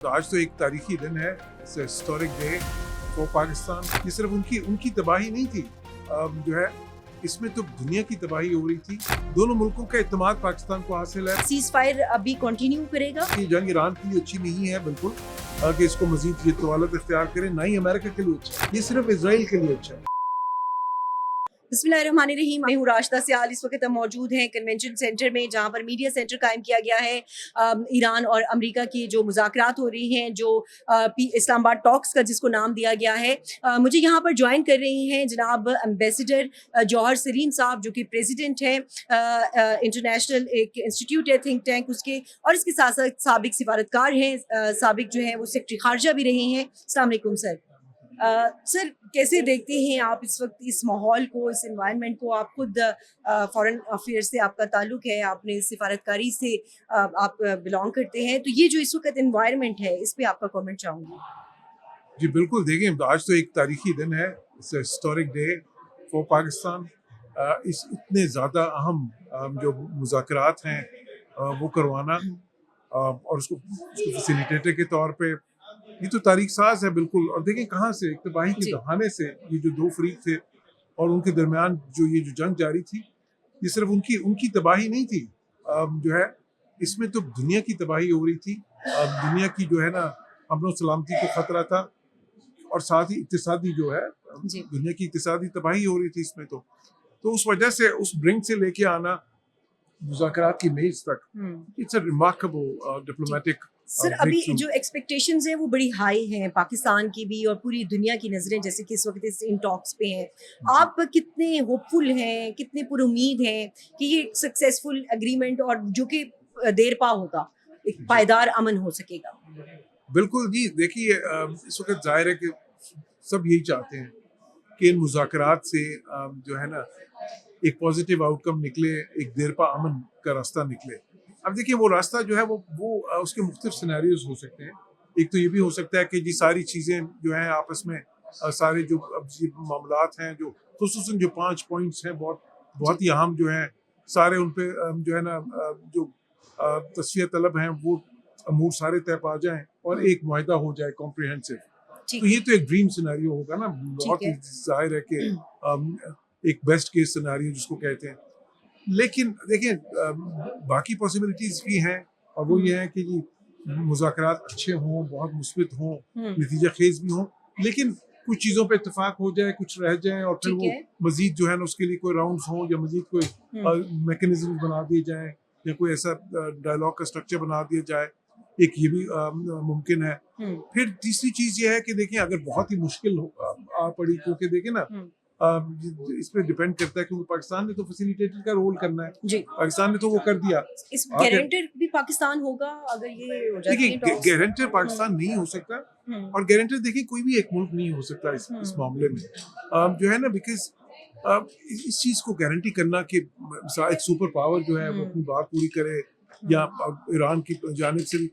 तो आज तो एक तारीखी दिन है, हिस्टोरिक डे फॉर पाकिस्तान। ये सिर्फ उनकी तबाही नहीं थी, जो है इसमें तो दुनिया की तबाही हो रही थी। दोनों मुल्कों का इत्तेमाद पाकिस्तान को हासिल है। सीज फायर अभी कंटिन्यू करेगा। ये जंग ईरान के लिए अच्छी नहीं है बिल्कुल, कि इसको मजीद ये तवालत इख्तियार करे, ना ही अमेरिका के लिए अच्छा है, ये सिर्फ इसराइल के लिए अच्छा है। बिस्मिल्लाहिर्रहमानिर्रहीम। मैं हूँ राशिदा सियाल। इस वक्त हम मौजूद हैं कन्वेंशन सेंटर में, जहाँ पर मीडिया सेंटर कायम किया गया है। ईरान और अमेरिका की जो मुज़ाकरात हो रही हैं, जो इस्लामाबाद टॉक्स का जिसको नाम दिया गया है, मुझे यहाँ पर ज्वाइन कर रही हैं जनाब एम्बेसडर जौहर सरीन साहब, जो कि प्रेसिडेंट हैं इंटरनेशनल एक इंस्टीट्यूट है थिंक टैंक उसके, और इसके साथ साथ साबिक सिफारतकार हैं, साबिक जो है वो सेक्रेटरी खारजा भी रहे हैं। अस्सलाम वालेकुम सर। सर, कैसे देखते हैं आप इस वक्त इस माहौल को, इस एनवायरनमेंट को? आप खुद फॉरेन अफेयर्स से आपका ताल्लुक है, आपने सिफारतकारी से आप बिलोंग करते हैं, तो ये जो इस वक्त एनवायरनमेंट है, इस पे आपका कमेंट चाहूँगी। जी बिल्कुल, देखिए आज तो एक तारीखी दिन है, हिस्टोरिक डे फॉर पाकिस्तान। इस इतने ज़्यादा अहम जो मुज़ाकरात हैं वो करवाना, और उसको फैसिलिटेटर के तौर पे, ये तो तारीख साज है बिल्कुल। और देखें कहाँ से, एक तबाही के दहाने से ये जो दो फरीक थे और उनके दरमियान जो ये जो जंग जारी थी, ये सिर्फ उनकी तबाही नहीं थी, जो है इसमें तो दुनिया की तबाही हो रही थी। दुनिया की जो है ना अमन सलामती को खतरा था, और साथ ही इक्तिसादी जो है दुनिया की इक्तिसादी तबाही हो रही थी इसमें। तो उस वजह से उस ब्रिंक से लेके आना मुज़ाकरात की मेज तक, it's a remarkable diplomatic. Sir, अभी जो एक्सपेक्टेशंस हैं वो बड़ी हाई हैं, पाकिस्तान की भी और पूरी दुनिया की नज़रें जैसे कि इस वक्त इन टॉक्स पे हैं। आप कितने होपफुल हैं, कितने पुरुमीद हैं कि ये सक्सेसफुल एग्रीमेंट और जो कि देरपा होगा, एक पायदार अमन हो सकेगा? बिल्कुल जी, देखिए इस वक्त जाहिर है कि सब यही चाहते हैं कि इन मुज़ाकरात से जो है ना एक पॉजिटिव आउटकम निकले, एक देरपा अमन का रास्ता निकले। अब देखिए वो रास्ता जो है वो उसके मुख्तलिफ सिनेरियोज हो सकते हैं। एक तो ये भी हो सकता है कि जी सारी चीज़ें जो हैं आपस में, सारे जो अब ये मामलात हैं, जो खुसूसन जो 5 पॉइंट्स हैं बहुत ही अहम जो हैं, सारे उन पे जो है ना जो तस्फिया तलब हैं, वो अमूर सारे तय पा जाएं और एक मुआहदा हो जाए कॉम्प्रिहेंसिव। तो ये तो एक ड्रीम सिनेरियो होगा ना, बहुत ही जाहिर है कि एक बेस्ट केस सिनेरियो जिसको कहते हैं। लेकिन देखिए बाकी पॉसिबिलिटीज भी हैं, और वो ये है कि जी मुज़ाकरात अच्छे हों, बहुत मुस्बित हों, नतीजा खेज भी हों, लेकिन कुछ चीज़ों पे इत्तेफाक हो जाए, कुछ रह जाए, और फिर वो मजीद जो है ना उसके लिए कोई राउंड्स हों, या मजीद कोई मैकेनिज्म बना दिए जाए, या कोई ऐसा डायलॉग का स्ट्रक्चर बना दिया जाए, एक ये भी मुमकिन है। फिर तीसरी चीज़ ये है कि देखिए अगर बहुत ही मुश्किल आ पड़ी, क्योंकि देखिए ना इस पे डिपेंड करता है, क्योंकि पाकिस्तान ने तो फैसिलिटेटर का रोल करना है जी। पाकिस्तान ने तो वो कर दिया। इस गारंटर भी पाकिस्तान होगा अगर ये हो जाती है। देखिए गारंटर पाकिस्तान नहीं हो सकता, और गारंटर देखिए कोई भी एक मुल्क नहीं हो सकता इस मामले में, जो है ना, बिकॉज इस चीज को गारंटी करना कि एक सुपर पावर जो है वो अपनी बात पूरी करे, या ईरान की जानिब से भी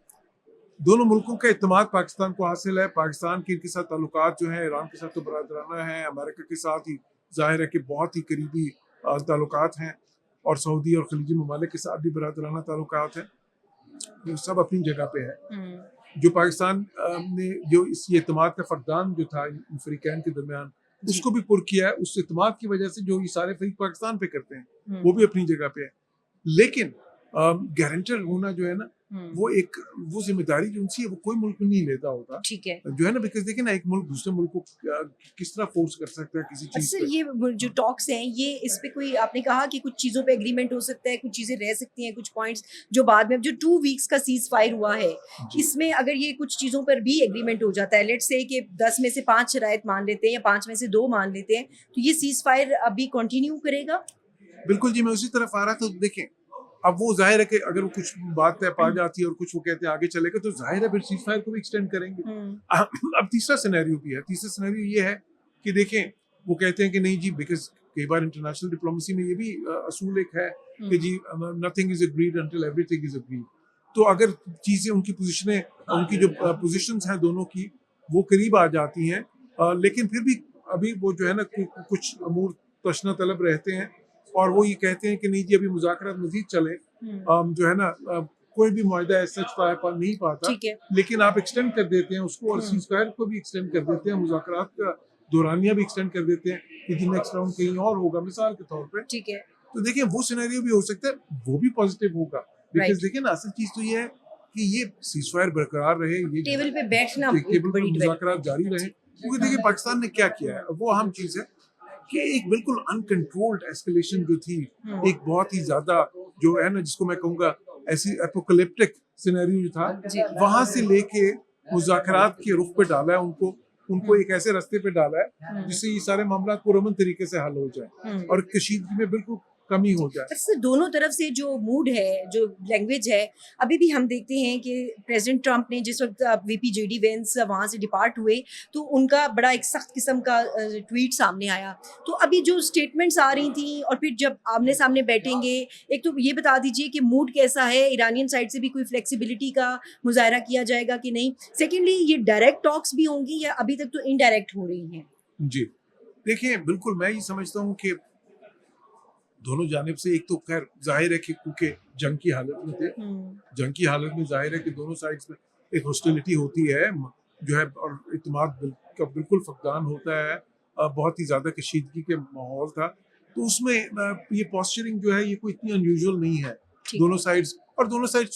दोनों मुल्कों का इत्तेमाद पाकिस्तान को हासिल है। पाकिस्तान के इनके साथ ताल्लुकात जो हैं ईरान के साथ तो बरादराना है, अमेरिका के साथ ही जाहिर है कि बहुत ही करीबी ताल्लुकात हैं, और सऊदी और खलीजी ममालिक के साथ भी बरादराना ताल्लुकात हैं। ये सब अपनी जगह पे है। जो पाकिस्तान ने जो इस इत्तेमाद का फकदान जो था इन फरीकैन के दरमियान, उसको भी पुर किया है। उस इत्तेमाद की वजह से जो ये सारे फरीक पाकिस्तान पे करते हैं, वो भी अपनी जगह पे है। लेकिन गारंटर होना जो है ना, वो जिम्मेदारी जो उनसी है वो कोई मुल्क नहीं लेता होता, ठीक है, जो है ना, बिकॉज देखिए ना एक मुल्क दूसरे मुल्क को किस तरह फोर्स कर सकता है किसी चीज पे। ये जो टॉक्स हैं, ये इस पे कोई आपने कहा कि कुछ चीजों पे एग्रीमेंट हो सकता है, कुछ चीजें रह सकती हैं, कुछ पॉइंट्स जो बाद में, जो 2 वीक्स का सीज फायर हुआ है, इसमें अगर ये कुछ चीजों पर भी एग्रीमेंट हो जाता है, लेट्स से कि 10 में से 5 शराइत मान लेते हैं या 5 में से 2 मान लेते हैं, तो ये सीज फायर अभी कंटिन्यू करेगा? बिल्कुल जी, मैं उसी तरफ आ रहा था। देखें अब वो जाहिर है कि अगर वो कुछ बात तय पा जाती है और कुछ वो कहते हैं आगे चलेगा, तो जाहिर है फिर सीज फायर को भी एक्सटेंड करेंगे। अब तीसरा सिनेरियो भी है। तीसरा सिनेरियो ये है कि देखें वो कहते हैं कि नहीं जी, बिकॉज कई बार इंटरनेशनल डिप्लोमेसी में ये भी असूल एक है कि जी nothing is agreed until everything is agreed. तो अगर चीज़ें उनकी पोजीशनें, उनकी जो पोजीशंस हैं दोनों की, वो करीब आ जाती हैं, लेकिन फिर भी अभी वो जो है ना कुछ अमूर तशना तलब रहते हैं, और वो ये कहते हैं कि नहीं जी अभी मुज़ाकरात मजीद चले, जो है ना कोई भी मुआहदा सच पा नहीं पाता, ठीक है। लेकिन आप एक्सटेंड कर देते हैं उसको और सीज़फायर को भी एक्सटेंड कर देते हैं, मुज़ाकरात का दौरानिया भी एक्सटेंड कर देते हैं कि नेक्स्ट राउंड कहीं और होगा, मिसाल के तौर पे। ठीक है। तो देखिए वो सिनेरियो भी हो सकता है, वो भी पॉजिटिव होगा। Because right. देखिए ना, असल चीज़ तो ये है कि ये सीज़फायर बरकरार रहे, ये टेबल पे बैठना टेबल एक पे बड़ी मुज़ाकरात जारी रहे। जी। क्योंकि देखिए पाकिस्तान ने क्या किया है, वो अहम चीज़ है कि एक बिल्कुल अनकंट्रोल्ड एस्केलेशन जो थी, एक बहुत ही ज़्यादा जो है ना, जिसको मैं कहूँगा ऐसी एपोकलिप्टिक सिनेरियो जो था, जी। वहाँ से लेके मुज़ाकरात के रुख पे डाला है उनको एक ऐसे रास्ते पे डाला है जिससे ये सारे मामला पुरअमन तरीके से हल हो जाए और कशीदगी में बिल्कुल कमी हो जाए। वैसे दोनों तरफ से जो मूड है, जो लैंग्वेज है, अभी भी हम देखते हैं कि प्रेसिडेंट ट्रंप ने जिस वक़्त वीपी जेडी वेंस वहाँ से डिपार्ट हुए, तो उनका बड़ा एक सख्त किस्म का ट्वीट सामने आया। तो अभी जो स्टेटमेंट्स आ रही थी और फिर जब आमने-सामने बैठेंगे, एक तो ये बता दीजिए कि मूड कैसा है? ईरानियन साइड से भी कोई फ्लेक्सिबिलिटी का मुज़ाहरा किया जाएगा कि नहीं? सेकेंडली, ये डायरेक्ट टॉक्स भी होंगी या अभी तक तो इनडायरेक्ट हो रही हैं? जी। देखिए, बिल्कुल मैं ये समझता हूँ कि दोनों जानिब से, एक तो खैर ज़ाहिर है कि क्योंकि जंग की हालत में थे, जंग की हालत में ज़ाहिर है कि दोनों साइड्स में एक हॉस्टिलिटी होती है जो है, और इत्मीनान का बिल्कुल फक़दान होता है। बहुत ही ज़्यादा कशीदगी के माहौल था, तो उसमें ये पोस्चरिंग जो है ये कोई इतनी अनयूजुअल नहीं है। दोनों साइड्स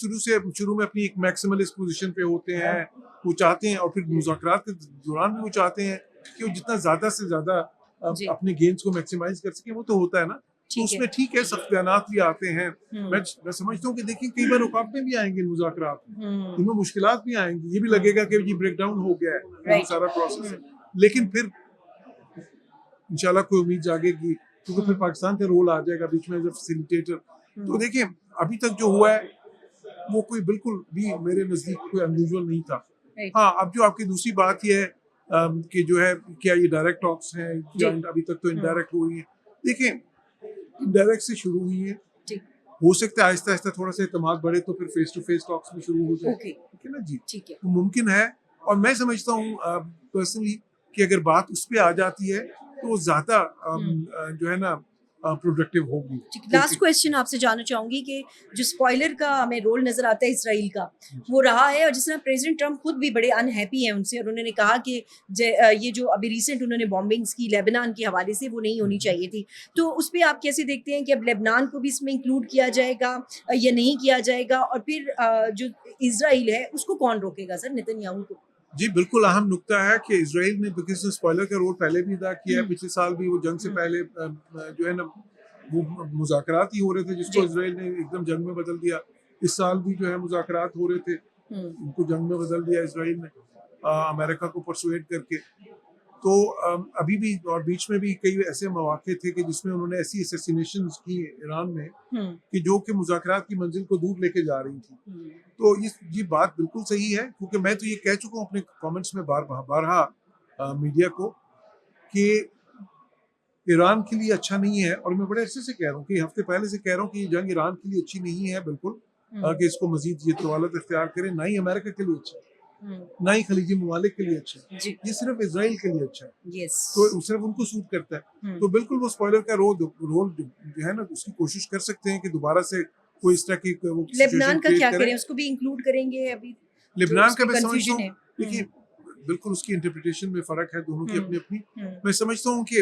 शुरू में अपनी एक मैक्सिमलिस्ट पोजीशन पे होते हैं, वो चाहते हैं, और फिर मुज़ाकरात के दौरान भी वो चाहते हैं कि वो जितना ज़्यादा से ज़्यादा जी। अपने गेन्स को मैक्सिमाइज़ कर सकें, वो तो होता है ना। तो ठीक है। उसमें ठीक है, सख्त बयानात भी आते हैं। मैं समझता हूँ कि देखिए कई बार रुकावटें भी आएंगी मुज़ाकरात में, इनमें मुश्किलात भी आएंगी, ये भी लगेगा कि ये ब्रेक डाउन हो गया है, ये राइट। सारा प्रोसेस है। लेकिन फिर इंशाल्लाह कोई उम्मीद जागेगी, क्योंकि फिर पाकिस्तान का रोल आ जाएगा बीच में एज अ फैसिलिटेटर। तो देखिए अभी तक जो हुआ है वो कोई बिल्कुल भी मेरे नज़दीक कोई अनयूजुअल नहीं था। राइट। हाँ, अब जो आपकी दूसरी बात ये है कि जो है क्या ये डायरेक्ट टॉक्स हैं जी। या अभी तक तो इनडायरेक्ट हो रही है। देखिए, इनडायरेक्ट से शुरू हुई है, जी। हो सकता है आहिस्ता-आहिस्ता थोड़ा सा एतमाद बढ़े तो फिर फेस टू फेस टॉक्स भी शुरू हो जाए। ओके। ठीक है ना जी? ठीक है। तो मुमकिन है, और मैं समझता हूँ पर्सनली कि अगर बात उस पे आ जाती है तो वो ज़्यादा जो है ना प्रोडक्टिव होगी। ठीक, लास्ट क्वेश्चन आपसे जानना चाहूंगी कि जो स्पॉइलर का हमें रोल नजर आता है इसराइल का, वो रहा है, और जिस तरह प्रेसिडेंट ट्रंप खुद भी बड़े अनहैप्पी हैं उनसे, और उन्होंने कहा कि ये जो अभी रिसेंट उन्होंने बॉम्बिंग्स की लेबनान के हवाले से, वो नहीं होनी चाहिए थी। तो उस पर आप कैसे देखते हैं कि अब लेबनान को भी इसमें इंक्लूड किया जाएगा या नहीं किया जाएगा, और फिर जो इसराइल है उसको कौन रोकेगा सर, नेतन्याहू को? जी, बिल्कुल अहम नुक्ता है कि इज़राइल ने, बिकॉज़ स्पॉइलर का रोल पहले भी अदा किया है, पिछले साल भी वो जंग से पहले जो है ना वो मुज़ाकरात ही हो रहे थे जिसको जी। इज़राइल ने एकदम जंग में बदल दिया। इस साल भी जो है मुज़ाकरात हो रहे थे, उनको जंग में बदल दिया इज़राइल ने अमेरिका को परसुएड करके। तो अभी भी और बीच में भी कई ऐसे मौके थे कि जिसमें उन्होंने ऐसी असैसिनेशंस की ईरान में कि जो कि मुज़ाकरात की मंजिल को दूर लेके जा रही थी। तो ये बात बिल्कुल सही है, क्योंकि मैं तो ये कह चुका हूँ अपने कमेंट्स में बारहा मीडिया को कि ईरान के लिए अच्छा नहीं है, और मैं बड़े अरसे से कह रहा हूँ, कि हफ्ते पहले से कह रहा हूँ कि ये जंग ईरान के लिए अच्छी नहीं है बिल्कुल, कि इसको मजीद ये तवालत इख्तियार करे, ना ही अमेरिका के लिए अच्छा है, ना ही खलीजी ममालिक के लिए अच्छा है, जी। ये सिर्फ इसराइल के लिए अच्छा है, यस। तो सिर्फ उनको सूट करता है। तो बिल्कुल वो स्पॉइलर का रोल जो है ना, उसकी कोशिश कर सकते हैं कि दोबारा से कोई इस तरह की वो सिचुएशन लेबनान का क्रिएट क्या करें। करें, उसको भी इंक्लूड करेंगे अभी? लेबनान का मैं समझता कंफ्यूजन हूँ, है। देखिए बिल्कुल उसकी इंटरप्रिटेशन में फ़र्क है, दोनों की अपनी अपनी। हम्म। मैं समझता हूँ कि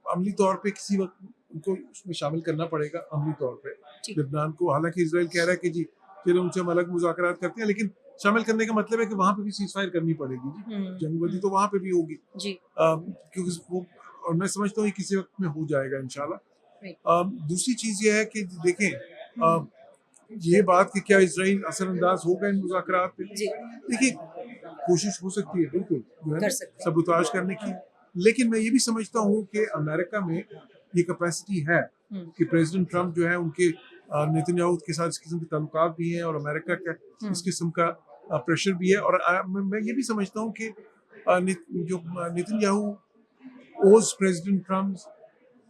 अमली तौर पे किसी वक्त उनको उसमें शामिल करना पड़ेगा, अमली तौर पे ठीक। लेबनान को। हालांकि इजराइल कह रहा है कि जी चलो उनसे हम अलग मुज़ाकरात करते हैं, लेकिन शामिल करने का मतलब है कि वहाँ पे भी सीज़फायर करनी पड़ेगी जी, जंगबंदी तो वहाँ पे भी होगी जी। क्योंकि वो, और मैं समझता हूँ ये किसी वक्त में हो जाएगा इंशाल्लाह। राइट। दूसरी चीज़ ये है कि देखें ये बात कि क्या इजराइल असरअंदाज होगा इन मुज़ाकरात पे, जी। देखिए कोशिश हो सकती है बिल्कुल जो है कर ना सकते हैं। सबूताज करने की, लेकिन मैं ये भी समझता हूँ कि अमेरिका में ये कैपेसिटी है कि प्रेसिडेंट ट्रंप जो है उनके नेतन्याहू के साथ इस किस्म के ताल्लुकात भी हैं, और अमेरिका का इस किस्म का प्रेशर भी है, और मैं ये भी समझता हूँ कि जो नेतन्याहू ओज प्रेसिडेंट ट्रम्प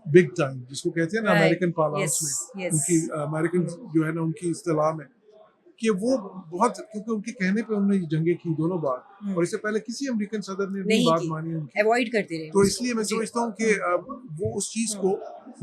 बिग टाइम, जिसको कहते हैं ना राइट। American parlance yes. में, यस। उनकी अमेरिकन जो है ना उनकी इस्तेलाह में, कि वो बहुत, क्योंकि उनके कहने पे उन्होंने ये जंगें की दोनों बार, और इससे पहले किसी अमेरिकन सदर ने नहीं नहीं बात की, मानी उनकी। अवॉइड करते रहे तो उसको। इसलिए मैं जी। समझता हूँ कि वो उस चीज़ को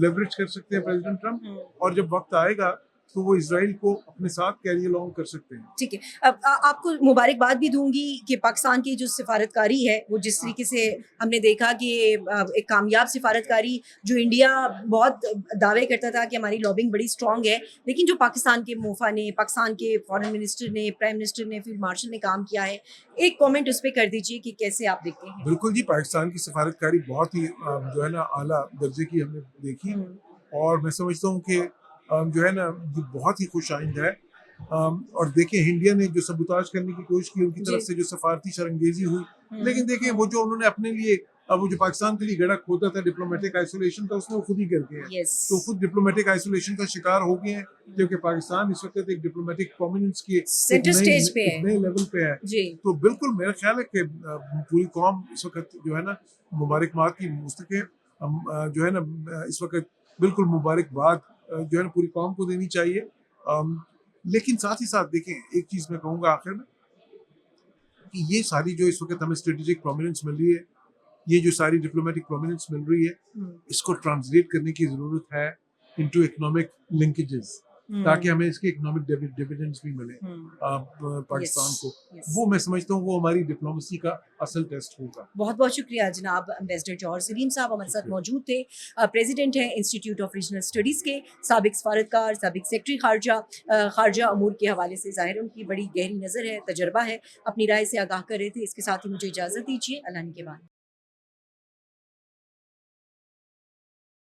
लेवरेज कर सकते हैं प्रेसिडेंट ट्रंप, और जब वक्त आएगा तो वो इसराइल को अपने साथ कैरी अलॉन्ग कर सकते हैं। ठीक है। अब आपको मुबारकबाद भी दूँगी कि पाकिस्तान की जो सिफ़ारतकारी है, वो जिस तरीके से हमने देखा कि एक कामयाब सिफ़ारतकारी जो इंडिया बहुत दावे करता था कि हमारी लॉबिंग बड़ी स्ट्रॉन्ग है, लेकिन जो पाकिस्तान के मोफ़ा ने, पाकिस्तान के फ़ॉरेन मिनिस्टर ने, प्राइम मिनिस्टर ने, फील्ड मार्शल ने काम किया है। एक कमेंट उस पे कर दीजिए कि कैसे आप देखते हैं? बिल्कुल जी, पाकिस्तान की सफारतकारी बहुत ही जो है ना आला दर्जे की हमने देखी हुँ, और मैं समझता हूँ कि जो है ना ये बहुत ही खुश आइंद है। और देखिए इंडिया ने जो सबूताज करने की कोशिश की उनकी तरफ जी। से जो सफारती शरंगेजी हुई, हुँ, लेकिन देखिए वो जो उन्होंने अपने लिए वो जो पाकिस्तान के लिए गड़ा खोदा था डिप्लोमेटिक आइसोलेशन का, उसने वो खुद ही करके है। यस। तो खुद डिप्लोमेटिक आइसोलेशन का शिकार हो गए हैं, क्योंकि पाकिस्तान इस वक्त एक डिप्लोमेटिक प्रोमिनेंस की सेंटर स्टेज पे एक है। नए लेवल पे है। जी। तो बिल्कुल मेरा ख्याल है कि पूरी कौम इस वक्त जो है ना मुबारकबाद की मुस्तके हम जो है ना इस वक्त बिल्कुल मुबारकबाद जो है ना पूरी कौम को देनी चाहिए। लेकिन साथ ही साथ देखें एक चीज़ मैं कहूँगा आखिर में कि ये सारी जो इस वक्त हमें स्ट्रेटेजिक प्रोमिनेंस मिल रही है, ये जो सारी डिप्लोमेटिक प्रोमिनेंस मिल रही है, हुँ, इसको ट्रांसलेट करने की ज़रूरत है इनटू इकोनॉमिक लिंकेजेस, ताकि हुँ, हमें इसके इकोनॉमिक डिविडेंड्स भी मिले हुँ। यस, पाकिस्तान को। यस। वो मैं समझता हूँ वो हमारी डिप्लोमेसी का असल टेस्ट होगा। बहुत-बहुत शुक्रिया जनाब एम्बेसडर जौहर सलीम साहब हमारे साथ शुक्रिया। मौजूद थे। प्रेज़िडेंट हैं इंस्टीट्यूट ऑफ रीजनल स्टडीज़ के, साबिक सफारतकार, साबिक सेक्रेटरी ख़ारजा ख़ारजा अमूर के हवाले से ज़ाहिर है उनकी बड़ी गहरी नज़र है, तजुर्बा है, अपनी राय से आगाह कर रहे थे। इसके साथ ही मुझे इजाज़त दीजिए। अल्लाह ने के बाद।